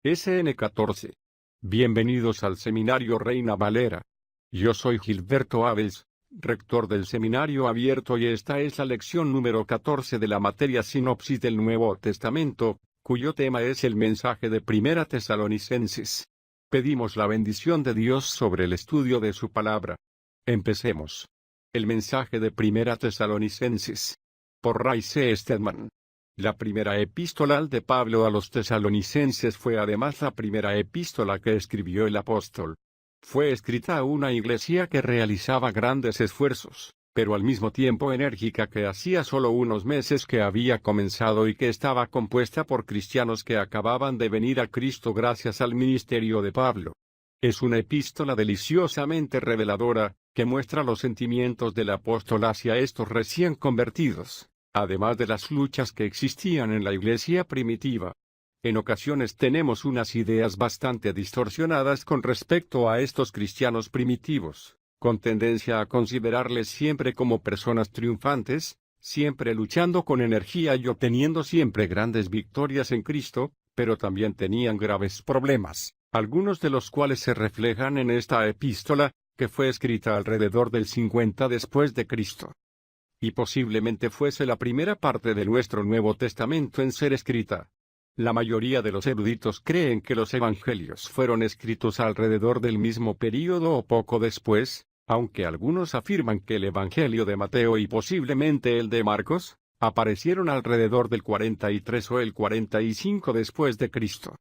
SN 14. Bienvenidos al Seminario Reina Valera. Yo soy Gilberto Abels, rector del Seminario Abierto, y esta es la lección número 14 de la materia Sinopsis del Nuevo Testamento, cuyo tema es el mensaje de Primera Tesalonicenses. Pedimos la bendición de Dios sobre el estudio de su palabra. Empecemos. El mensaje de Primera Tesalonicenses. Por Ray C. Stedman. La primera epístola de Pablo a los tesalonicenses fue además la primera epístola que escribió el apóstol. Fue escrita a una iglesia que realizaba grandes esfuerzos, pero al mismo tiempo enérgica, que hacía solo unos meses que había comenzado y que estaba compuesta por cristianos que acababan de venir a Cristo gracias al ministerio de Pablo. Es una epístola deliciosamente reveladora, que muestra los sentimientos del apóstol hacia estos recién convertidos, además de las luchas que existían en la iglesia primitiva. En ocasiones tenemos unas ideas bastante distorsionadas con respecto a estos cristianos primitivos, con tendencia a considerarles siempre como personas triunfantes, siempre luchando con energía y obteniendo siempre grandes victorias en Cristo, pero también tenían graves problemas, algunos de los cuales se reflejan en esta epístola, que fue escrita alrededor del 50 después de Cristo. Y posiblemente fuese la primera parte de nuestro Nuevo Testamento en ser escrita. La mayoría de los eruditos creen que los evangelios fueron escritos alrededor del mismo período o poco después, aunque algunos afirman que el Evangelio de Mateo y posiblemente el de Marcos aparecieron alrededor del 43 o el 45 después de Cristo.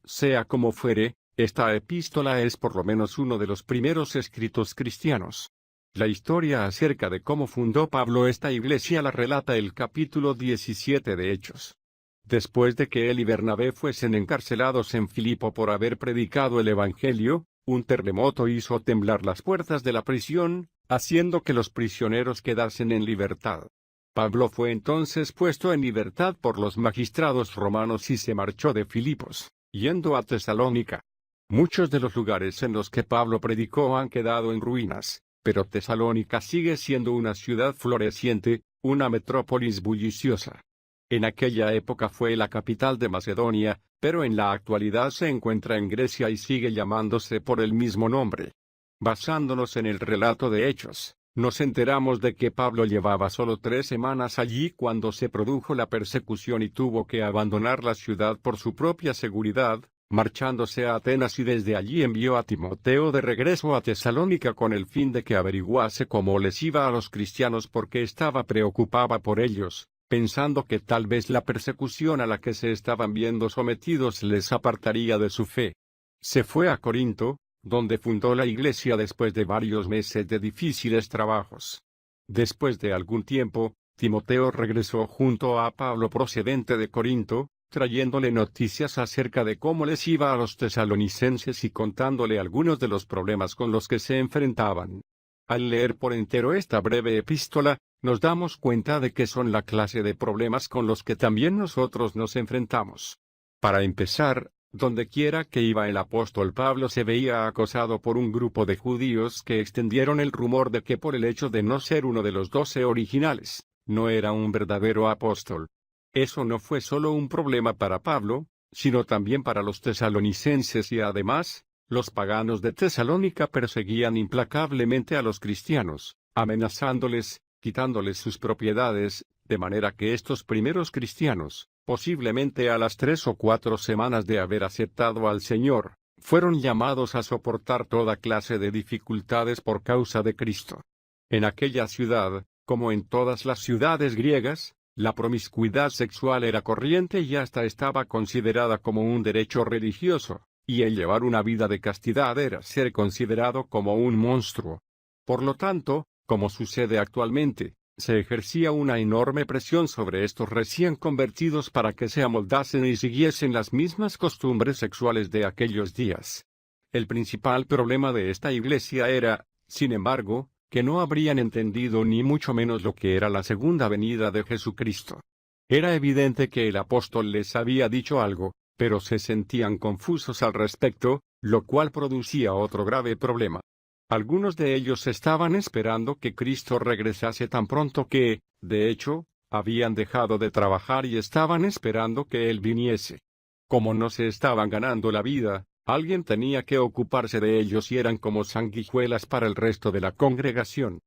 Sea como fuere, esta epístola es por lo menos uno de los primeros escritos cristianos. La historia acerca de cómo fundó Pablo esta iglesia la relata el capítulo 17 de Hechos. Después de que él y Bernabé fuesen encarcelados en Filipo por haber predicado el Evangelio, un terremoto hizo temblar las puertas de la prisión, haciendo que los prisioneros quedasen en libertad. Pablo fue entonces puesto en libertad por los magistrados romanos y se marchó de Filipos, yendo a Tesalónica. Muchos de los lugares en los que Pablo predicó han quedado en ruinas, pero Tesalónica sigue siendo una ciudad floreciente, una metrópolis bulliciosa. En aquella época fue la capital de Macedonia, pero en la actualidad se encuentra en Grecia y sigue llamándose por el mismo nombre. Basándonos en el relato de Hechos, nos enteramos de que Pablo llevaba solo 3 semanas allí cuando se produjo la persecución y tuvo que abandonar la ciudad por su propia seguridad, marchándose a Atenas, y desde allí envió a Timoteo de regreso a Tesalónica con el fin de que averiguase cómo les iba a los cristianos, porque estaba preocupada por ellos, pensando que tal vez la persecución a la que se estaban viendo sometidos les apartaría de su fe. Se fue a Corinto, donde fundó la iglesia después de varios meses de difíciles trabajos. Después de algún tiempo, Timoteo regresó junto a Pablo procedente de Corinto, trayéndole noticias acerca de cómo les iba a los tesalonicenses y contándole algunos de los problemas con los que se enfrentaban. Al leer por entero esta breve epístola, nos damos cuenta de que son la clase de problemas con los que también nosotros nos enfrentamos. Para empezar, dondequiera que iba el apóstol Pablo se veía acosado por un grupo de judíos que extendieron el rumor de que por el hecho de no ser uno de los 12 originales, no era un verdadero apóstol. Eso no fue solo un problema para Pablo, sino también para los tesalonicenses, y además, los paganos de Tesalónica perseguían implacablemente a los cristianos, amenazándoles, quitándoles sus propiedades, de manera que estos primeros cristianos, posiblemente a las 3 o 4 semanas de haber aceptado al Señor, fueron llamados a soportar toda clase de dificultades por causa de Cristo. En aquella ciudad, como en todas las ciudades griegas, la promiscuidad sexual era corriente y hasta estaba considerada como un derecho religioso, y el llevar una vida de castidad era ser considerado como un monstruo. Por lo tanto, como sucede actualmente, se ejercía una enorme presión sobre estos recién convertidos para que se amoldasen y siguiesen las mismas costumbres sexuales de aquellos días. El principal problema de esta iglesia era, sin embargo, que no habrían entendido ni mucho menos lo que era la segunda venida de Jesucristo. Era evidente que el apóstol les había dicho algo, pero se sentían confusos al respecto, lo cual producía otro grave problema. Algunos de ellos estaban esperando que Cristo regresase tan pronto que, de hecho, habían dejado de trabajar y estaban esperando que Él viniese. Como no se estaban ganando la vida, alguien tenía que ocuparse de ellos y eran como sanguijuelas para el resto de la congregación.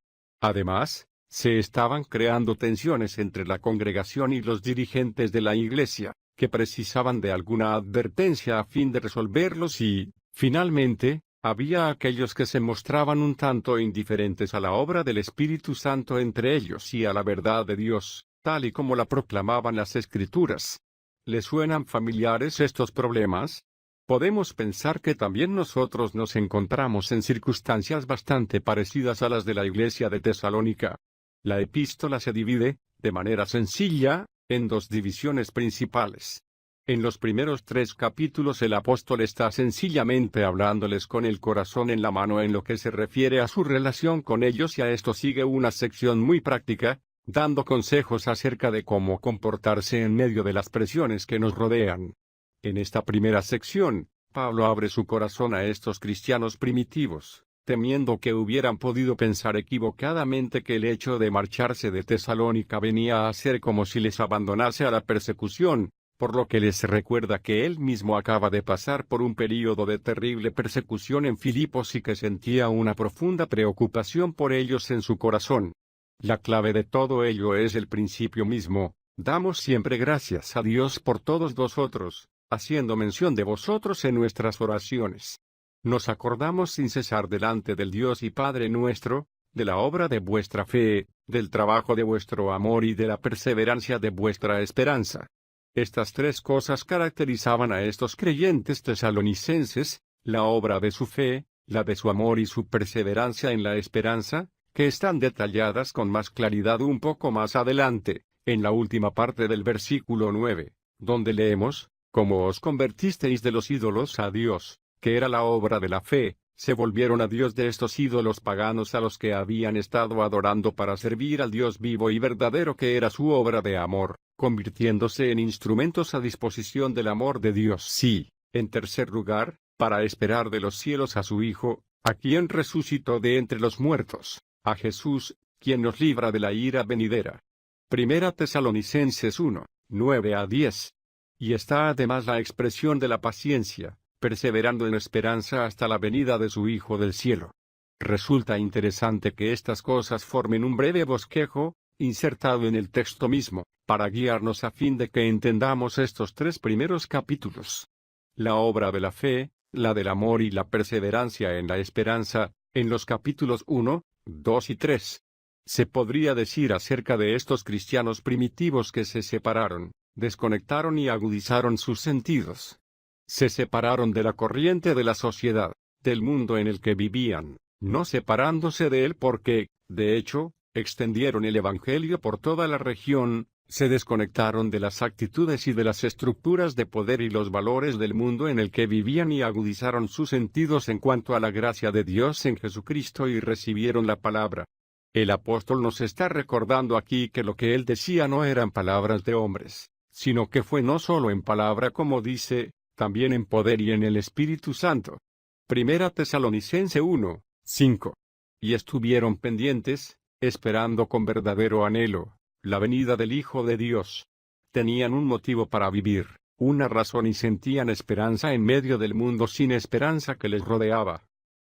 Además, se estaban creando tensiones entre la congregación y los dirigentes de la iglesia, que precisaban de alguna advertencia a fin de resolverlos y, finalmente, había aquellos que se mostraban un tanto indiferentes a la obra del Espíritu Santo entre ellos y a la verdad de Dios, tal y como la proclamaban las Escrituras. ¿Les suenan familiares estos problemas? Podemos pensar que también nosotros nos encontramos en circunstancias bastante parecidas a las de la iglesia de Tesalónica. La epístola se divide, de manera sencilla, en dos divisiones principales. En los primeros 3 capítulos el apóstol está sencillamente hablándoles con el corazón en la mano en lo que se refiere a su relación con ellos, y a esto sigue una sección muy práctica, dando consejos acerca de cómo comportarse en medio de las presiones que nos rodean. En esta primera sección, Pablo abre su corazón a estos cristianos primitivos, temiendo que hubieran podido pensar equivocadamente que el hecho de marcharse de Tesalónica venía a ser como si les abandonase a la persecución, por lo que les recuerda que él mismo acaba de pasar por un período de terrible persecución en Filipos y que sentía una profunda preocupación por ellos en su corazón. La clave de todo ello es el principio mismo: damos siempre gracias a Dios por todos vosotros, haciendo mención de vosotros en nuestras oraciones. Nos acordamos sin cesar delante del Dios y Padre nuestro, de la obra de vuestra fe, del trabajo de vuestro amor y de la perseverancia de vuestra esperanza. Estas 3 cosas caracterizaban a estos creyentes tesalonicenses: la obra de su fe, la de su amor y su perseverancia en la esperanza, que están detalladas con más claridad un poco más adelante, en la última parte del versículo 9, donde leemos: como os convertisteis de los ídolos a Dios, que era la obra de la fe, se volvieron a Dios de estos ídolos paganos a los que habían estado adorando para servir al Dios vivo y verdadero, que era su obra de amor, convirtiéndose en instrumentos a disposición del amor de Dios. Sí, en tercer lugar, para esperar de los cielos a su Hijo, a quien resucitó de entre los muertos, a Jesús, quien nos libra de la ira venidera. Primera Tesalonicenses 1, 9-10. Y está además la expresión de la paciencia, perseverando en esperanza hasta la venida de su Hijo del cielo. Resulta interesante que estas cosas formen un breve bosquejo, insertado en el texto mismo, para guiarnos a fin de que entendamos estos 3 primeros capítulos. La obra de la fe, la del amor y la perseverancia en la esperanza, en los capítulos 1, 2 y 3. Se podría decir acerca de estos cristianos primitivos que se separaron, desconectaron y agudizaron sus sentidos. Se separaron de la corriente de la sociedad, del mundo en el que vivían, no separándose de él porque, de hecho, extendieron el Evangelio por toda la región. Se desconectaron de las actitudes y de las estructuras de poder y los valores del mundo en el que vivían y agudizaron sus sentidos en cuanto a la gracia de Dios en Jesucristo y recibieron la palabra. El apóstol nos está recordando aquí que lo que él decía no eran palabras de hombres, sino que fue no solo en palabra como dice, también en poder y en el Espíritu Santo. Primera Tesalonicense 1, 5. Y estuvieron pendientes, esperando con verdadero anhelo la venida del Hijo de Dios. Tenían un motivo para vivir, una razón, y sentían esperanza en medio del mundo sin esperanza que les rodeaba.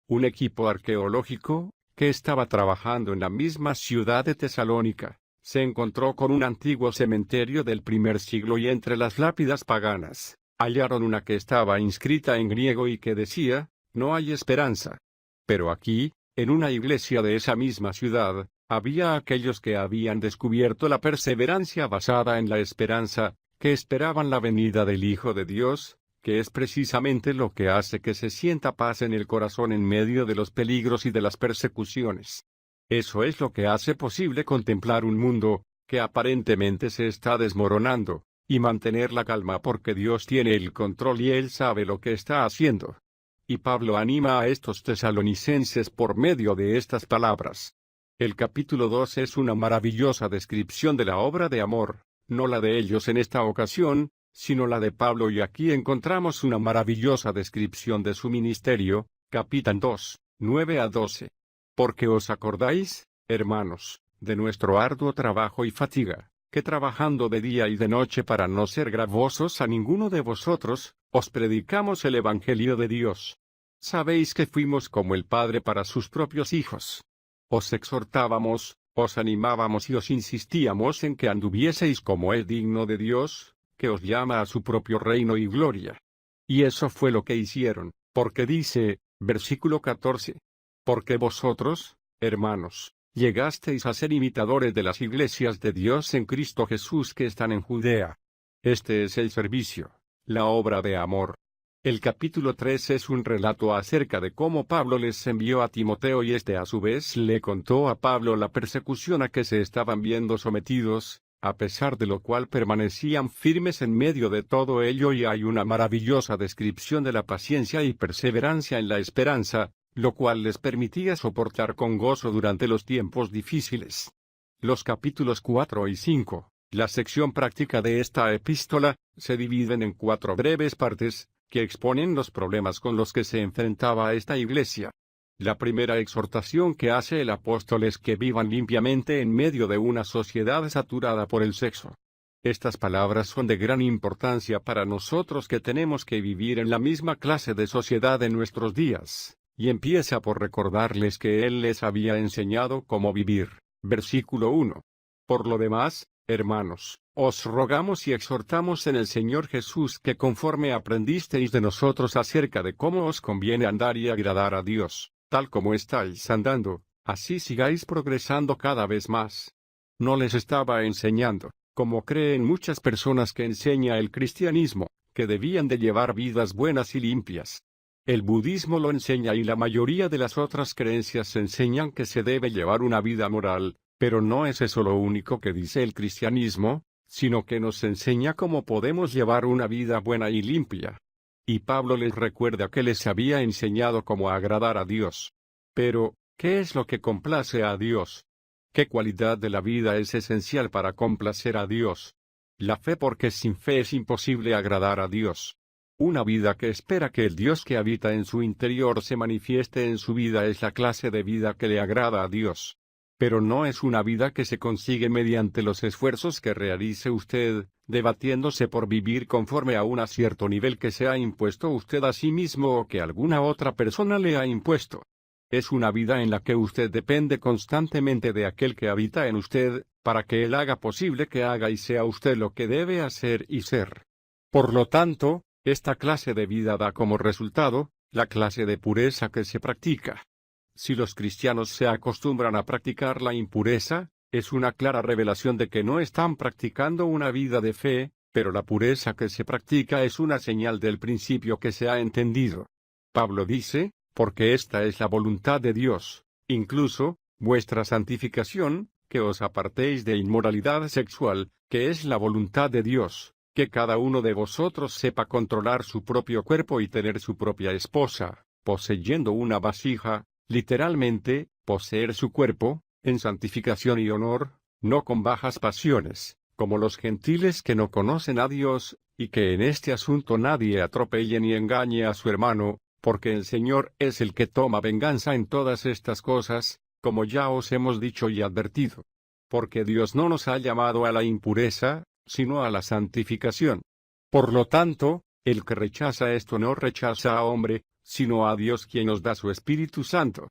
Un equipo arqueológico, que estaba trabajando en la misma ciudad de Tesalónica, se encontró con un antiguo cementerio del primer siglo y entre las lápidas paganas, hallaron una que estaba inscrita en griego y que decía: no hay esperanza. Pero aquí, en una iglesia de esa misma ciudad, había aquellos que habían descubierto la perseverancia basada en la esperanza, que esperaban la venida del Hijo de Dios, que es precisamente lo que hace que se sienta paz en el corazón en medio de los peligros y de las persecuciones. Eso es lo que hace posible contemplar un mundo que aparentemente se está desmoronando, y mantener la calma porque Dios tiene el control y Él sabe lo que está haciendo. Y Pablo anima a estos tesalonicenses por medio de estas palabras. El capítulo 2 es una maravillosa descripción de la obra de amor, no la de ellos en esta ocasión, sino la de Pablo, y aquí encontramos una maravillosa descripción de su ministerio, capítulo 2, 9-12. Porque os acordáis, hermanos, de nuestro arduo trabajo y fatiga, que trabajando de día y de noche para no ser gravosos a ninguno de vosotros, os predicamos el Evangelio de Dios. Sabéis que fuimos como el Padre para sus propios hijos. Os exhortábamos, os animábamos y os insistíamos en que anduvieseis como es digno de Dios, que os llama a su propio reino y gloria. Y eso fue lo que hicieron, porque dice, versículo 14, porque vosotros, hermanos, llegasteis a ser imitadores de las iglesias de Dios en Cristo Jesús que están en Judea. Este es el servicio, la obra de amor. El capítulo 3 es un relato acerca de cómo Pablo les envió a Timoteo y este a su vez le contó a Pablo la persecución a que se estaban viendo sometidos, a pesar de lo cual permanecían firmes en medio de todo ello, y hay una maravillosa descripción de la paciencia y perseverancia en la esperanza, lo cual les permitía soportar con gozo durante los tiempos difíciles. Los capítulos 4 y 5, la sección práctica de esta epístola, se dividen en 4 breves partes, que exponen los problemas con los que se enfrentaba esta iglesia. La primera exhortación que hace el apóstol es que vivan limpiamente en medio de una sociedad saturada por el sexo. Estas palabras son de gran importancia para nosotros que tenemos que vivir en la misma clase de sociedad en nuestros días, y empieza por recordarles que Él les había enseñado cómo vivir. Versículo 1. Por lo demás, hermanos, os rogamos y exhortamos en el Señor Jesús que conforme aprendisteis de nosotros acerca de cómo os conviene andar y agradar a Dios, tal como estáis andando, así sigáis progresando cada vez más. No les estaba enseñando, como creen muchas personas que enseña el cristianismo, que debían de llevar vidas buenas y limpias. El budismo lo enseña y la mayoría de las otras creencias enseñan que se debe llevar una vida moral, pero no es eso lo único que dice el cristianismo, sino que nos enseña cómo podemos llevar una vida buena y limpia. Y Pablo les recuerda que les había enseñado cómo agradar a Dios. Pero, ¿qué es lo que complace a Dios? ¿Qué cualidad de la vida es esencial para complacer a Dios? La fe, porque sin fe es imposible agradar a Dios. Una vida que espera que el Dios que habita en su interior se manifieste en su vida es la clase de vida que le agrada a Dios. Pero no es una vida que se consigue mediante los esfuerzos que realice usted, debatiéndose por vivir conforme a un cierto nivel que se ha impuesto usted a sí mismo o que alguna otra persona le ha impuesto. Es una vida en la que usted depende constantemente de aquel que habita en usted, para que Él haga posible que haga y sea usted lo que debe hacer y ser. Por lo tanto, esta clase de vida da como resultado, la clase de pureza que se practica. Si los cristianos se acostumbran a practicar la impureza, es una clara revelación de que no están practicando una vida de fe, pero la pureza que se practica es una señal del principio que se ha entendido. Pablo dice, porque esta es la voluntad de Dios, incluso, vuestra santificación, que os apartéis de inmoralidad sexual, que es la voluntad de Dios, que cada uno de vosotros sepa controlar su propio cuerpo y tener su propia esposa, poseyendo una vasija, literalmente, poseer su cuerpo, en santificación y honor, no con bajas pasiones, como los gentiles que no conocen a Dios, y que en este asunto nadie atropelle ni engañe a su hermano, porque el Señor es el que toma venganza en todas estas cosas, como ya os hemos dicho y advertido. Porque Dios no nos ha llamado a la impureza, sino a la santificación. Por lo tanto, el que rechaza esto no rechaza a hombre, sino a Dios quien nos da su Espíritu Santo.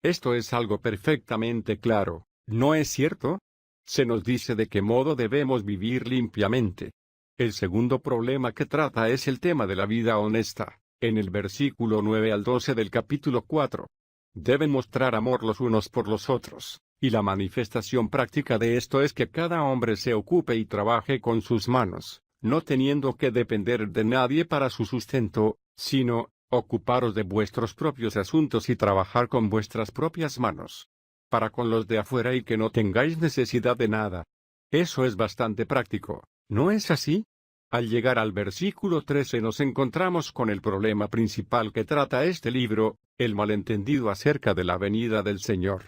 Esto es algo perfectamente claro, ¿no es cierto? Se nos dice de qué modo debemos vivir limpiamente. El segundo problema que trata es el tema de la vida honesta, en el versículo 9 al 12 del capítulo 4. Deben mostrar amor los unos por los otros, y la manifestación práctica de esto es que cada hombre se ocupe y trabaje con sus manos, no teniendo que depender de nadie para su sustento, sino, ocuparos de vuestros propios asuntos y trabajar con vuestras propias manos, para con los de afuera y que no tengáis necesidad de nada. Eso es bastante práctico, ¿no es así? Al llegar al versículo 13 nos encontramos con el problema principal que trata este libro, el malentendido acerca de la venida del Señor.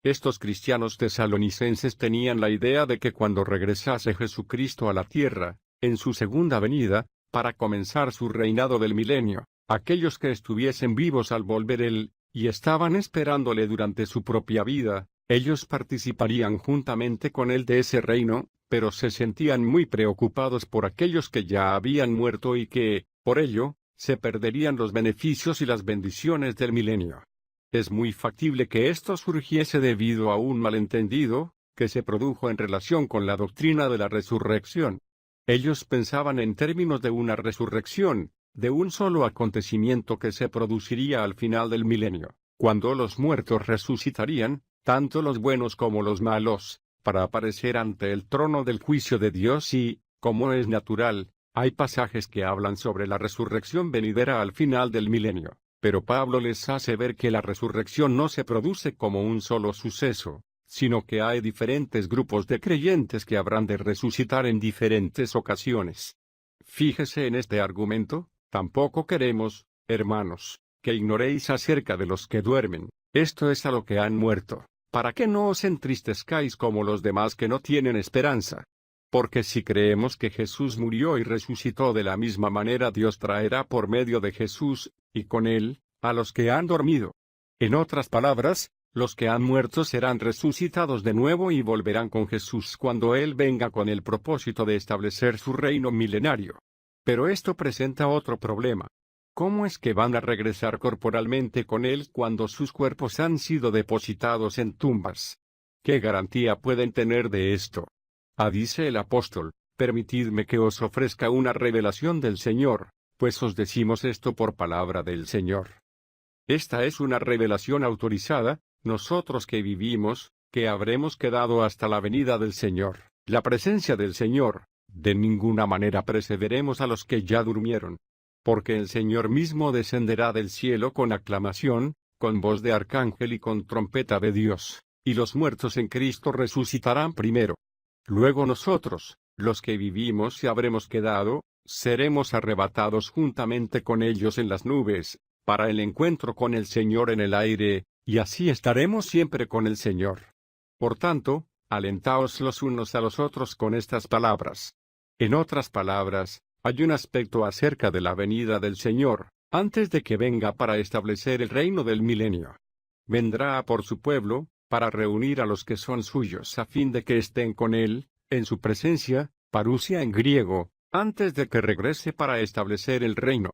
Estos cristianos tesalonicenses tenían la idea de que cuando regresase Jesucristo a la tierra, en su segunda venida, para comenzar su reinado del milenio, aquellos que estuviesen vivos al volver Él, y estaban esperándole durante su propia vida, ellos participarían juntamente con Él de ese reino, pero se sentían muy preocupados por aquellos que ya habían muerto y que, por ello, se perderían los beneficios y las bendiciones del milenio. Es muy factible que esto surgiese debido a un malentendido que se produjo en relación con la doctrina de la resurrección. Ellos pensaban en términos de una resurrección, de un solo acontecimiento que se produciría al final del milenio, cuando los muertos resucitarían, tanto los buenos como los malos, para aparecer ante el trono del juicio de Dios y, como es natural, hay pasajes que hablan sobre la resurrección venidera al final del milenio, pero Pablo les hace ver que la resurrección no se produce como un solo suceso, sino que hay diferentes grupos de creyentes que habrán de resucitar en diferentes ocasiones. Fíjese en este argumento, tampoco queremos, hermanos, que ignoréis acerca de los que duermen, esto es a lo que han muerto, para que no os entristezcáis como los demás que no tienen esperanza. Porque si creemos que Jesús murió y resucitó de la misma manera, Dios traerá por medio de Jesús, y con él, a los que han dormido. En otras palabras, los que han muerto serán resucitados de nuevo y volverán con Jesús cuando Él venga con el propósito de establecer su reino milenario. Pero esto presenta otro problema. ¿Cómo es que van a regresar corporalmente con Él cuando sus cuerpos han sido depositados en tumbas? ¿Qué garantía pueden tener de esto? Dice el apóstol, permitidme que os ofrezca una revelación del Señor, pues os decimos esto por palabra del Señor. Esta es una revelación autorizada, nosotros que vivimos, que habremos quedado hasta la venida del Señor, la presencia del Señor, de ninguna manera precederemos a los que ya durmieron. Porque el Señor mismo descenderá del cielo con aclamación, con voz de arcángel y con trompeta de Dios, y los muertos en Cristo resucitarán primero. Luego nosotros, los que vivimos y habremos quedado, seremos arrebatados juntamente con ellos en las nubes, para el encuentro con el Señor en el aire, y así estaremos siempre con el Señor. Por tanto, alentaos los unos a los otros con estas palabras. En otras palabras, hay un aspecto acerca de la venida del Señor, antes de que venga para establecer el reino del milenio. Vendrá por su pueblo, para reunir a los que son suyos a fin de que estén con Él, en su presencia, parousia en griego, antes de que regrese para establecer el reino.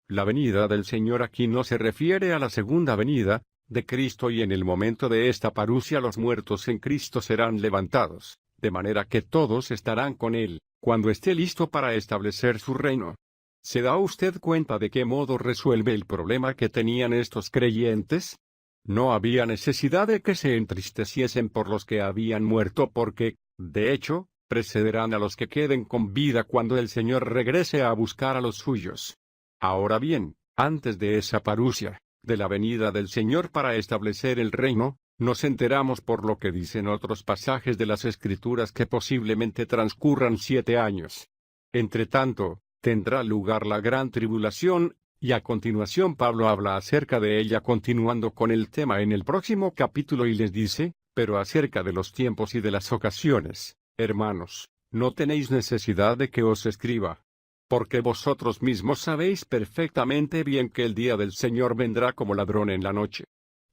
La venida del Señor aquí no se refiere a la segunda venida de Cristo, y en el momento de esta parousia los muertos en Cristo serán levantados, de manera que todos estarán con Él, cuando esté listo para establecer su reino. ¿Se da usted cuenta de qué modo resuelve el problema que tenían estos creyentes? No había necesidad de que se entristeciesen por los que habían muerto porque, de hecho, precederán a los que queden con vida cuando el Señor regrese a buscar a los suyos. Ahora bien, antes de esa parousia, de la venida del Señor para establecer el reino, nos enteramos por lo que dicen otros pasajes de las Escrituras que posiblemente transcurran 7 años. Entre tanto, tendrá lugar la gran tribulación, y a continuación Pablo habla acerca de ella continuando con el tema en el próximo capítulo y les dice, pero acerca de los tiempos y de las ocasiones, hermanos, no tenéis necesidad de que os escriba. Porque vosotros mismos sabéis perfectamente bien que el día del Señor vendrá como ladrón en la noche.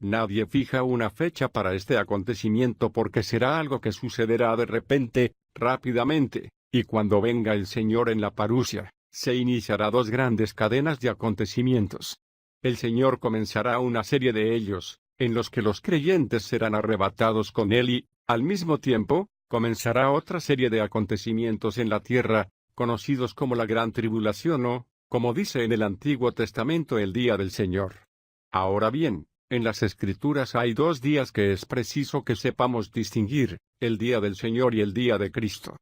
Nadie fija una fecha para este acontecimiento porque será algo que sucederá de repente, rápidamente, y cuando venga el Señor en la parousia, se iniciará 2 grandes cadenas de acontecimientos. El Señor comenzará una serie de ellos, en los que los creyentes serán arrebatados con Él y, al mismo tiempo, comenzará otra serie de acontecimientos en la tierra, conocidos como la Gran Tribulación o, como dice en el Antiguo Testamento, el Día del Señor. Ahora bien, en las Escrituras hay 2 días que es preciso que sepamos distinguir, el Día del Señor y el Día de Cristo.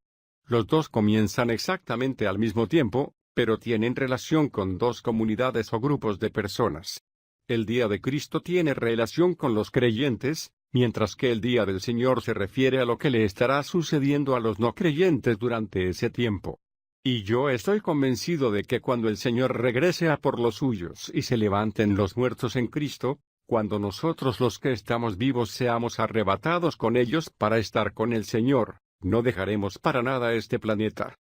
Los 2 comienzan exactamente al mismo tiempo, pero tienen relación con 2 comunidades o grupos de personas. El Día de Cristo tiene relación con los creyentes, mientras que el Día del Señor se refiere a lo que le estará sucediendo a los no creyentes durante ese tiempo. Y yo estoy convencido de que cuando el Señor regrese a por los suyos y se levanten los muertos en Cristo, cuando nosotros los que estamos vivos seamos arrebatados con ellos para estar con el Señor, no dejaremos para nada este planeta.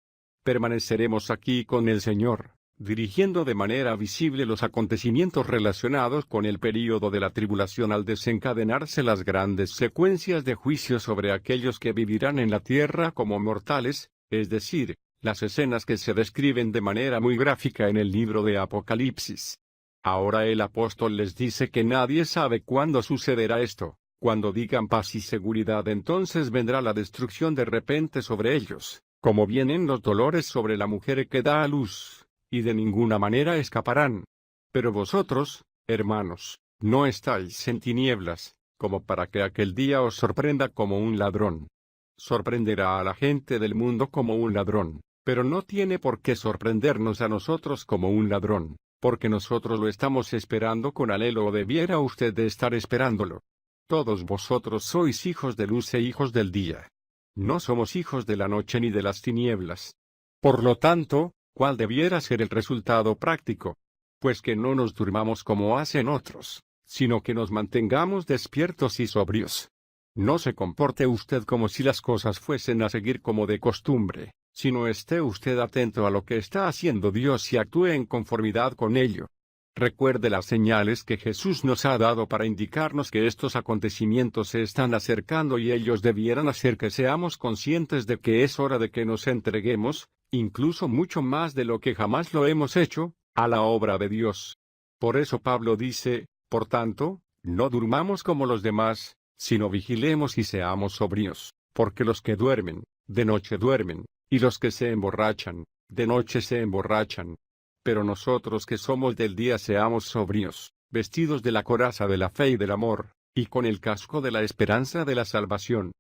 Permaneceremos aquí con el Señor, dirigiendo de manera visible los acontecimientos relacionados con el período de la tribulación al desencadenarse las grandes secuencias de juicio sobre aquellos que vivirán en la tierra como mortales, es decir, las escenas que se describen de manera muy gráfica en el libro de Apocalipsis. Ahora el apóstol les dice que nadie sabe cuándo sucederá esto. Cuando digan paz y seguridad, entonces vendrá la destrucción de repente sobre ellos, como vienen los dolores sobre la mujer que da a luz, y de ninguna manera escaparán. Pero vosotros, hermanos, no estáis en tinieblas, como para que aquel día os sorprenda como un ladrón. Sorprenderá a la gente del mundo como un ladrón, pero no tiene por qué sorprendernos a nosotros como un ladrón, porque nosotros lo estamos esperando con anhelo, o debiera usted de estar esperándolo. Todos vosotros sois hijos de luz e hijos del día. No somos hijos de la noche ni de las tinieblas. Por lo tanto, ¿cuál debiera ser el resultado práctico? Pues que no nos durmamos como hacen otros, sino que nos mantengamos despiertos y sobrios. No se comporte usted como si las cosas fuesen a seguir como de costumbre, sino esté usted atento a lo que está haciendo Dios y actúe en conformidad con ello. Recuerde las señales que Jesús nos ha dado para indicarnos que estos acontecimientos se están acercando, y ellos debieran hacer que seamos conscientes de que es hora de que nos entreguemos, incluso mucho más de lo que jamás lo hemos hecho, a la obra de Dios. Por eso Pablo dice, por tanto, no durmamos como los demás, sino vigilemos y seamos sobrios, porque los que duermen, de noche duermen, y los que se emborrachan, de noche se emborrachan. Pero nosotros que somos del día seamos sobrios, vestidos de la coraza de la fe y del amor, y con el casco de la esperanza de la salvación.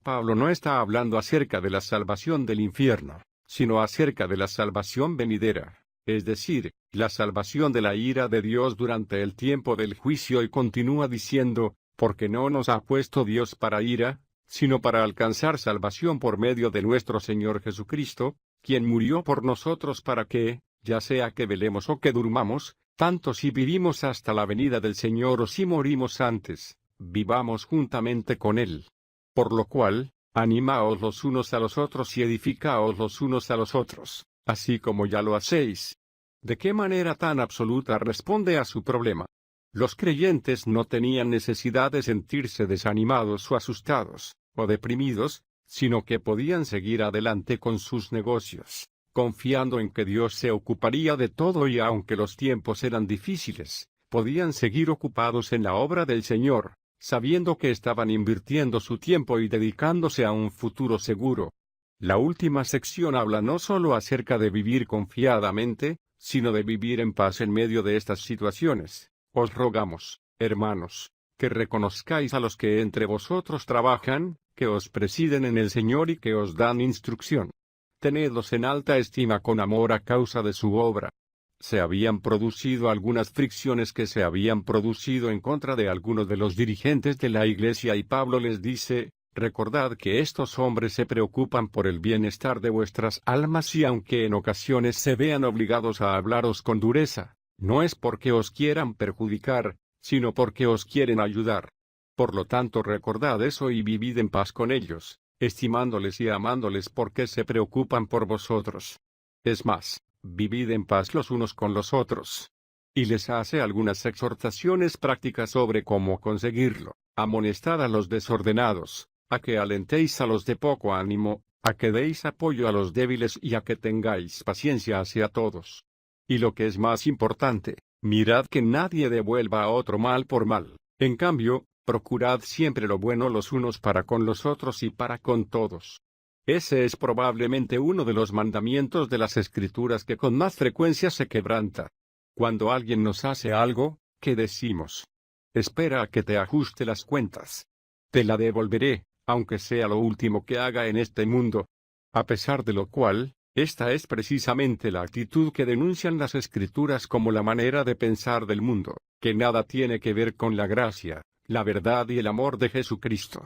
Pablo no está hablando acerca de la salvación del infierno, sino acerca de la salvación venidera, es decir, la salvación de la ira de Dios durante el tiempo del juicio, y continúa diciendo, porque no nos ha puesto Dios para ira, sino para alcanzar salvación por medio de nuestro Señor Jesucristo, quien murió por nosotros para que, ya sea que velemos o que durmamos, tanto si vivimos hasta la venida del Señor o si morimos antes, vivamos juntamente con Él. Por lo cual, animaos los unos a los otros y edificaos los unos a los otros, así como ya lo hacéis. ¿De qué manera tan absoluta responde a su problema? Los creyentes no tenían necesidad de sentirse desanimados o asustados, o deprimidos, sino que podían seguir adelante con sus negocios, confiando en que Dios se ocuparía de todo, y aunque los tiempos eran difíciles, podían seguir ocupados en la obra del Señor, sabiendo que estaban invirtiendo su tiempo y dedicándose a un futuro seguro. La última sección habla no solo acerca de vivir confiadamente, sino de vivir en paz en medio de estas situaciones. Os rogamos, hermanos, que reconozcáis a los que entre vosotros trabajan, que os presiden en el Señor y que os dan instrucción. Tenedlos en alta estima con amor a causa de su obra. Se habían producido algunas fricciones que se habían producido en contra de algunos de los dirigentes de la iglesia, y Pablo les dice, recordad que estos hombres se preocupan por el bienestar de vuestras almas, y aunque en ocasiones se vean obligados a hablaros con dureza, no es porque os quieran perjudicar, sino porque os quieren ayudar. Por lo tanto, recordad eso y vivid en paz con ellos, estimándoles y amándoles porque se preocupan por vosotros. Es más, vivid en paz los unos con los otros. Y les hace algunas exhortaciones prácticas sobre cómo conseguirlo. Amonestad a los desordenados, a que alentéis a los de poco ánimo, a que deis apoyo a los débiles y a que tengáis paciencia hacia todos. Y lo que es más importante, mirad que nadie devuelva a otro mal por mal. En cambio, procurad siempre lo bueno los unos para con los otros y para con todos. Ese es probablemente uno de los mandamientos de las Escrituras que con más frecuencia se quebranta. Cuando alguien nos hace algo, ¿qué decimos? Espera a que te ajuste las cuentas. Te la devolveré, aunque sea lo último que haga en este mundo. A pesar de lo cual, esta es precisamente la actitud que denuncian las Escrituras como la manera de pensar del mundo, que nada tiene que ver con la gracia, la verdad y el amor de Jesucristo.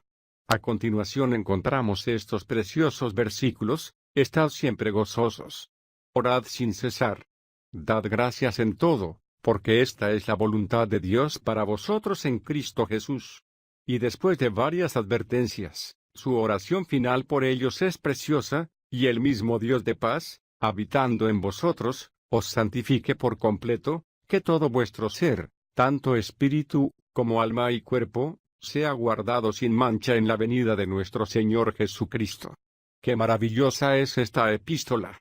A continuación encontramos estos preciosos versículos: estad siempre gozosos. Orad sin cesar. Dad gracias en todo, porque esta es la voluntad de Dios para vosotros en Cristo Jesús. Y después de varias advertencias, su oración final por ellos es preciosa: y el mismo Dios de paz, habitando en vosotros, os santifique por completo, que todo vuestro ser, tanto espíritu, como alma y cuerpo, sea guardado sin mancha en la venida de nuestro Señor Jesucristo. ¡Qué maravillosa es esta epístola!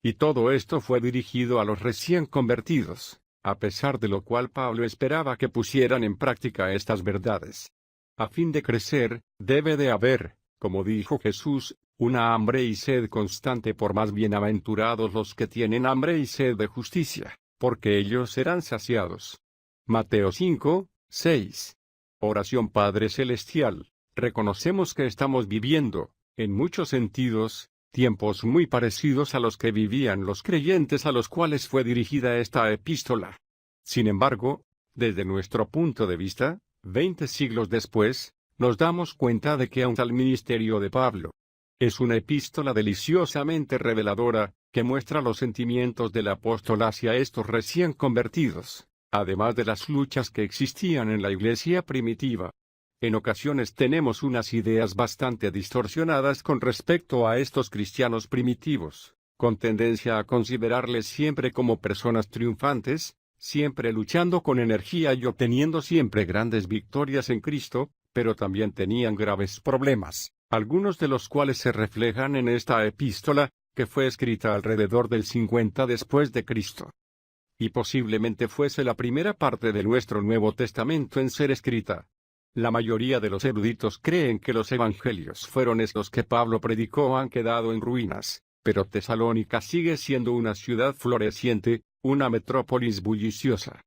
Y todo esto fue dirigido a los recién convertidos, a pesar de lo cual Pablo esperaba que pusieran en práctica estas verdades. A fin de crecer, debe de haber, como dijo Jesús, una hambre y sed constante por más bienaventurados los que tienen hambre y sed de justicia, porque ellos serán saciados. Mateo 5, 6. Oración Padre Celestial, reconocemos que estamos viviendo, en muchos sentidos, tiempos muy parecidos a los que vivían los creyentes a los cuales fue dirigida esta epístola. Sin embargo, desde nuestro punto de vista, 20 siglos después, nos damos cuenta de que aun al ministerio de Pablo es una epístola deliciosamente reveladora, que muestra los sentimientos del apóstol hacia estos recién convertidos, además de las luchas que existían en la iglesia primitiva. En ocasiones tenemos unas ideas bastante distorsionadas con respecto a estos cristianos primitivos, con tendencia a considerarles siempre como personas triunfantes, siempre luchando con energía y obteniendo siempre grandes victorias en Cristo, pero también tenían graves problemas, algunos de los cuales se reflejan en esta epístola, que fue escrita alrededor del 50 después de Cristo. Y posiblemente fuese la primera parte de nuestro Nuevo Testamento en ser escrita. La mayoría de los eruditos creen que los evangelios fueron estos que Pablo predicó han quedado en ruinas, pero Tesalónica sigue siendo una ciudad floreciente, una metrópolis bulliciosa.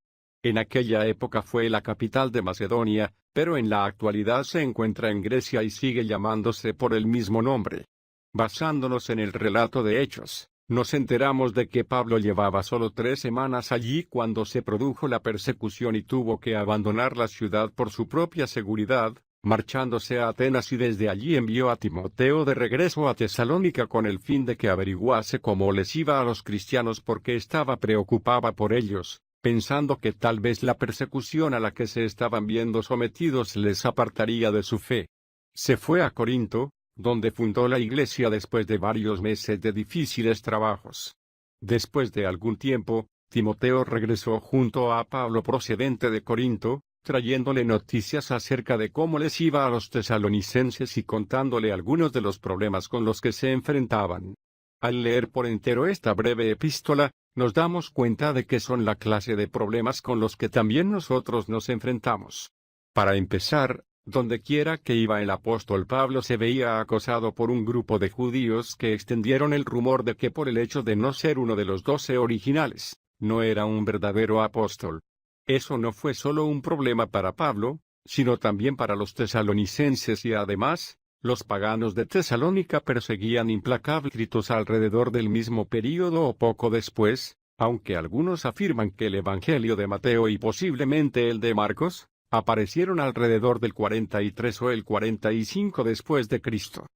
En aquella época fue la capital de Macedonia, pero en la actualidad se encuentra en Grecia y sigue llamándose por el mismo nombre. Basándonos en el relato de Hechos, nos enteramos de que Pablo llevaba solo 3 semanas allí cuando se produjo la persecución y tuvo que abandonar la ciudad por su propia seguridad, marchándose a Atenas y desde allí envió a Timoteo de regreso a Tesalónica con el fin de que averiguase cómo les iba a los cristianos porque estaba preocupada por ellos, pensando que tal vez la persecución a la que se estaban viendo sometidos les apartaría de su fe. Se fue a Corinto, donde fundó la iglesia después de varios meses de difíciles trabajos. Después de algún tiempo, Timoteo regresó junto a Pablo procedente de Corinto, trayéndole noticias acerca de cómo les iba a los tesalonicenses y contándole algunos de los problemas con los que se enfrentaban. Al leer por entero esta breve epístola, nos damos cuenta de que son la clase de problemas con los que también nosotros nos enfrentamos. Para empezar, dondequiera que iba el apóstol Pablo se veía acosado por un grupo de judíos que extendieron el rumor de que por el hecho de no ser uno de los 12 originales, no era un verdadero apóstol. Eso no fue solo un problema para Pablo, sino también para los tesalonicenses y además, los paganos de Tesalónica perseguían implacables gritos alrededor del mismo período o poco después, aunque algunos afirman que el Evangelio de Mateo y posiblemente el de Marcos, aparecieron alrededor del 43 o el 45 después de Cristo.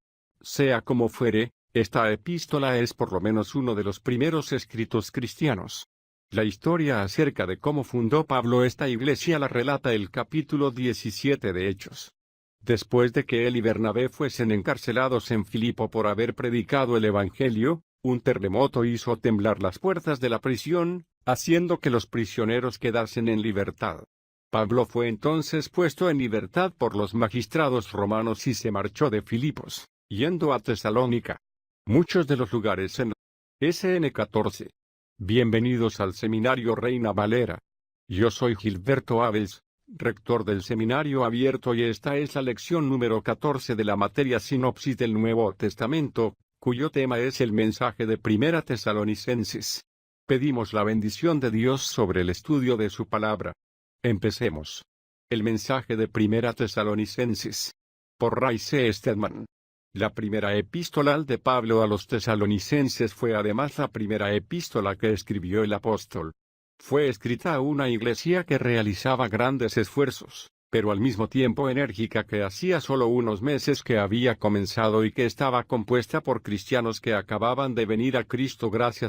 Sea como fuere, esta epístola es por lo menos uno de los primeros escritos cristianos. La historia acerca de cómo fundó Pablo esta iglesia la relata el capítulo 17 de Hechos. Después de que él y Bernabé fuesen encarcelados en Filipo por haber predicado el Evangelio, un terremoto hizo temblar las puertas de la prisión, haciendo que los prisioneros quedasen en libertad. Pablo fue entonces puesto en libertad por los magistrados romanos y se marchó de Filipos, yendo a Tesalónica. Muchos de los lugares en SN 14. Bienvenidos al Seminario Reina Valera. Yo soy Gilberto Abels, rector del Seminario Abierto y esta es la lección número 14 de la materia Sinopsis del Nuevo Testamento, cuyo tema es el mensaje de Primera Tesalonicenses. Pedimos la bendición de Dios sobre el estudio de su palabra. Empecemos. El mensaje de Primera Tesalonicenses. Por Ray C. Stedman. La primera epístola de Pablo a los tesalonicenses fue además la primera epístola que escribió el apóstol. Fue escrita a una iglesia que realizaba grandes esfuerzos, pero al mismo tiempo enérgica que hacía solo unos meses que había comenzado y que estaba compuesta por cristianos que acababan de venir a Cristo gracias